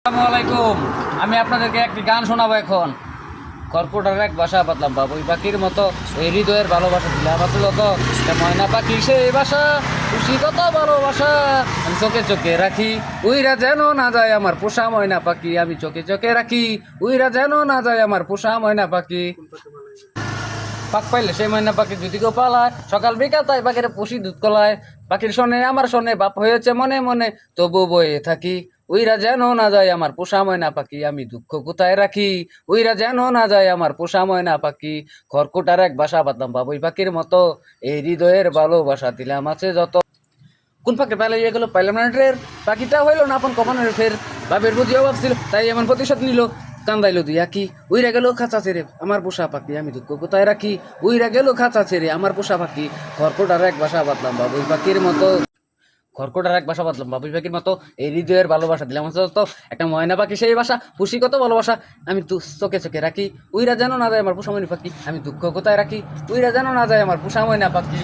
আসসালামু আলাইকুম। আমি আপনাদেরকে একটি গান শোনাবো এখন। কর্কটার এক বাসা বাঁধলাম বাবুই পাখির মতো, এই হৃদয়ের ভালোবাসা দিলাম আছে যত, ময়না পাখি সেই বাসা, খুশি কত ভালোবাসা আমি চোখে চোখে রাখি, উইরা যেন না যায় আমার পোষা ময়না পাখি, আমি চোখে চোখে রাখি, উইরা যেন না যায় আমার পোষা ময়না পাখি। পাক পাইলে সেই ময়না পাখি যদি কেউ পালায়, সকাল বিকাল তাই পাখির পুষি দুধ কলায়, পাখির শোনে আমার শোনে বাপ হয়েছে মনে মনে, তবু বয়ে থাকি, উইরা যেন না যায় আমার পোষা ময়না পাখি, আমি দুঃখ কোথায় রাখি, উইরা যেন না যায় আমার পোষা ময়না পাখি। খড়কুটার এক বাসা বাঁধলাম বাবুই পাখির মতো, এই হৃদয়ের ভালোবাসা দিলাম আছে যত। কোন পাখি পালিয়ে গেল পাইলাম না টের, পাখিটা হইল না আপন কখনোর ফের, বাপের প্রতি অভাব ছিল তাই এমন প্রতিশোধ নিল, কান্দাইলো দুই আঁকি, উইরা গেল খাঁচা ছেড়ে আমার পোষা পাখি, আমি দুঃখ কোথায় রাখি, উইরা গেল খাঁচা ছেড়ে আমার পোষা পাখি। খড়কুটার এক বাসা বাঁধলাম বাবুই পাখির মতো, খড়কুটার এক বাসা বাঁধলাম বাবুই পাখির মতো, এই হৃদয়ের ভালোবাসা দিলাম তো, একটা ময়না পাখি সেই বাসা, খুশি কত ভালোবাসা আমি চোখে চোখে রাখি, উইরা যেন না যায় আমার পোষা ময়না পাখি, আমি দুঃখ কোথায় রাখি, উইরা যেন না যায় আমার পোষা ময়না পাখি।